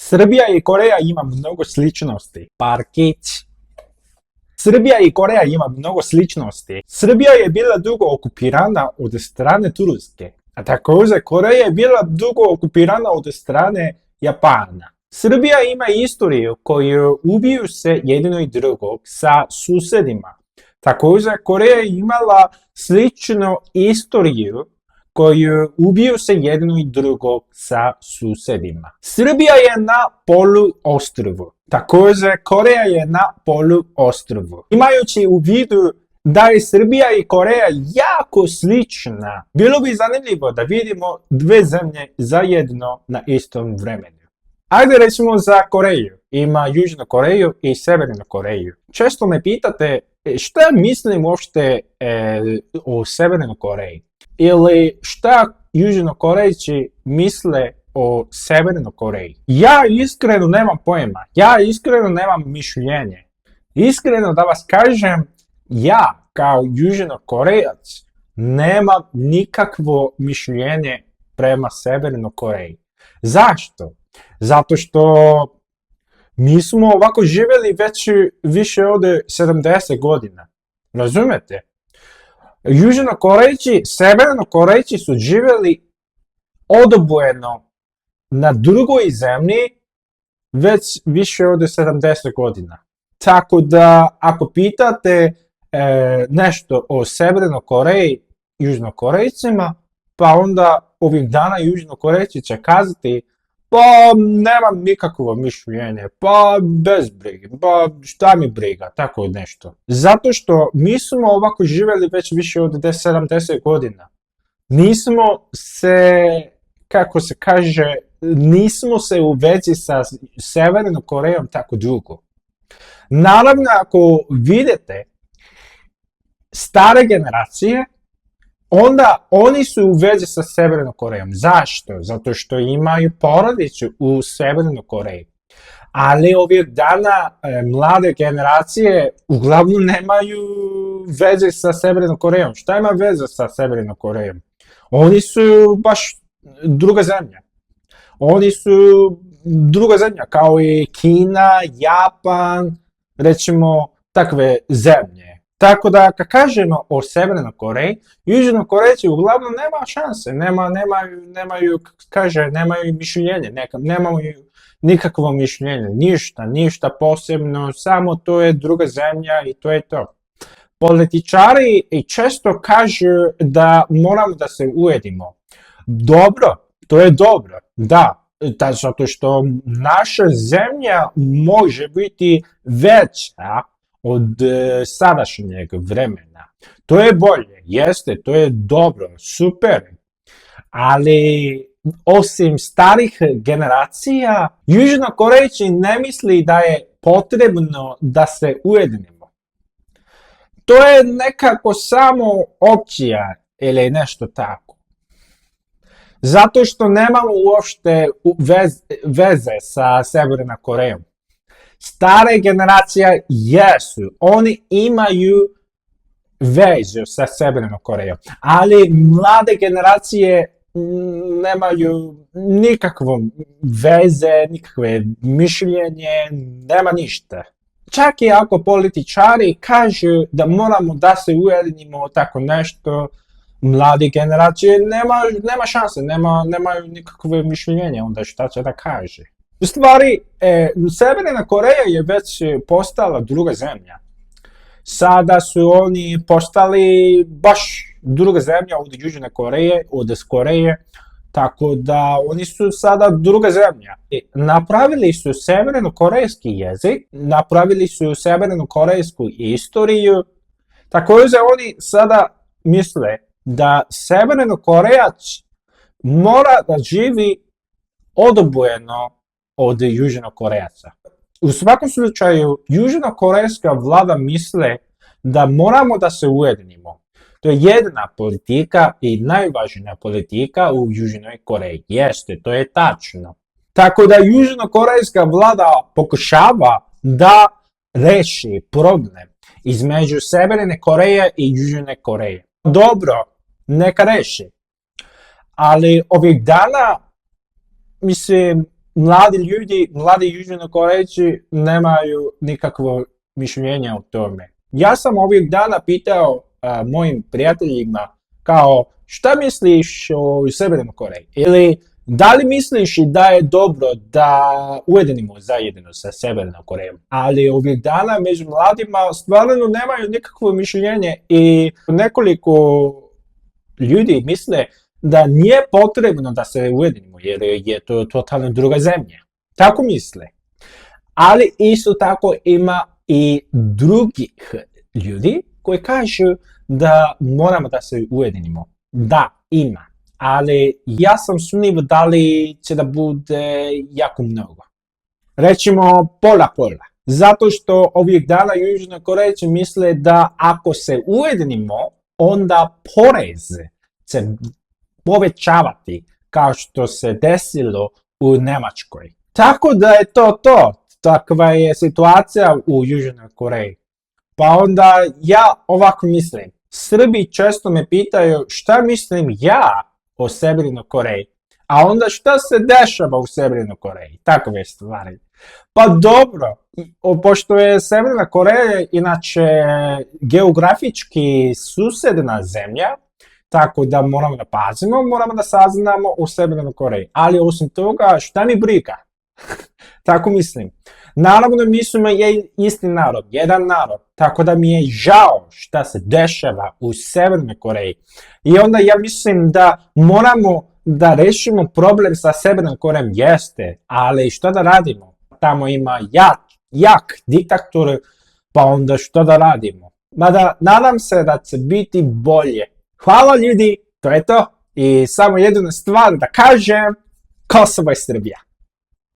Srbija i Koreja ima mnogo sličnosti. Parkić. Srbija i Koreja ima mnogo sličnosti. Srbija je bila dugo okupirana od strane Turske, a također Koreja je bila dugo okupirana od strane Japana. Srbija ima istoriju koju ubiju se jedno i drugog sa susjedima. Također Koreja je imala sličnu istoriju koju ubiju se jedno i drugog sa susjedima. Srbija je na poluostrvu. Također Koreja je na poluostrvu. Imajući u vidu da je Srbija i Koreja jako slična, bilo bi zanimljivo da vidimo dve zemlje zajedno na istom vremenu. Ajde recimo za Koreju. Ima Južnu Koreju i Sjevernu Koreju. Često me pitate šta mislim uopšte o Sjevernoj Koreji ili šta Južnokorejci misle o Sjevernoj Koreji. Ja iskreno nemam pojma, ja iskreno nemam mišljenje. Iskreno da vas kažem, ja kao Južnokorejac nemam nikakvo mišljenje prema Sjevernoj Koreji. Zašto? Zato što mi smo ovako živjeli već više od 70 godina. Razumete? Južnokorejci, Sjevernokorejci su živjeli odvojeno na drugoj zemlji već više od 70 godina. Tako da ako pitate nešto o Sjevernoj Koreji Južnokorejcima, pa onda ovih dana Južnokorejci će kazati pa nemam nikakvo mišljenje, pa bez brige, pa šta mi briga, tako nešto. Zato što mi smo ovako živjeli već više od 70 godina. Nismo se, kako se kaže, nismo se u vezi sa Sjevernom Korejom tako dugo. Naravno, ako vidite stare generacije, onda oni su u vezi sa Sjevernom Korejom. Zašto? Zato što imaju porodicu u Sjevernoj Koreji. Ali ovih dana mlade generacije uglavnom nemaju veze sa Sjevernom Korejom. Šta ima veze sa Sjevernom Korejom? Oni su baš druga zemlja. Oni su druga zemlja kao i Kina, Japan, recimo takve zemlje. Tako da kad kažemo o Sjevernoj Koreji, Južnokorejci uglavnom nema šanse, nemaju mišljenje, nemaju nikakvo mišljenje, ništa posebno, samo to je druga zemlja i to je to. Političari često kažu da moramo da se ujedimo. Dobro, to je dobro, da, zato što naša zemlja može biti veća od sadašnjeg vremena. To je bolje, jeste, to je dobro, super. Ali osim starih generacija, Južnokorejci ne misli da je potrebno da se ujedinimo. To je nekako samo opcija ili nešto tako. Zato što nemamo uopšte veze sa Sjevernom Korejom. Stare generacije jesu, oni imaju vezu sa Sjevernom Korejom, ali mlade generacije nemaju nikakvo veze, nikakve mišljenje, nema ništa. Čak i ako političari kažu da moramo da se ujedinimo tako nešto, mlade generacije nema šanse, nemaju nikakve mišljenje, onda šta će da kaže. U stvari, Sjeverna Koreja je već postala druga zemlja. Sada su oni postali baš druga zemlja od Južne Koreje, od Koreje, tako da oni su sada druga zemlja. Napravili su sjevernokorejski jezik, napravili su sjevernokorejsku istoriju, također oni sada misle da Sjevernokorejac mora da živi odvojeno od Južnokorejaca. U svakom slučaju, južnokorejska vlada misle da moramo da se ujedinimo. To je jedna politika i najvažnija politika u Južnoj Koreji. Jeste, to je tačno. Tako da južnokorejska vlada pokušava da reši problem između Sjeverne Koreje i Južne Koreje. Dobro, neka reši. Ali ovih dana, mislim, mladi Južnokorejci nemaju nikakvo mišljenje o tome. Ja sam ovih dana pitao mojim prijateljima kao šta misliš o Sjevernoj Koreji? Ili da li misliš da je dobro da ujedinimo zajedno sa Sjevernom Korejom? Ali ovih dana među mladima stvarno nemaju nikakvo mišljenje i nekoliko ljudi misle da nije potrebno da se ujedinimo jer je to totalno druga zemlja. Tako misle. Ali isto tako ima i drugih ljudi koji kažu da moramo da se ujedinimo. Da, ima. Ali ja sam sumnjiv da li će da bude jako mnogo. Recimo pola. Zato što ovih dana Južnokorejci misle da ako se ujedinimo, onda porez će povećavati kao što se desilo u Njemačkoj. Tako da je to. Takva je situacija u Južnoj Koreji. Pa onda ja ovako mislim. Srbi često me pitaju šta mislim ja o Sjevernoj Koreji. A onda šta se dešava u Sjevernoj Koreji? Takve stvari. Pa dobro, pošto je Sjeverna Koreja inače geografički susjedna zemlja, tako da moramo da pazimo, moramo da saznamo o Sjevernoj Koreji. Ali osim toga, šta mi briga? Tako mislim. Naravno, mi smo isti narod, jedan narod, tako da mi je žao šta se dešava u Sjevernoj Koreji. I onda ja mislim da moramo da rešimo problem sa Sjevernom Korejom, jeste, ali šta da radimo? Tamo ima jak diktator, pa onda šta da radimo? Mada nadam se da će biti bolje. Hvala ljudi, to je to. I samo jednu stvar da kažem, Kosovo je Srbija.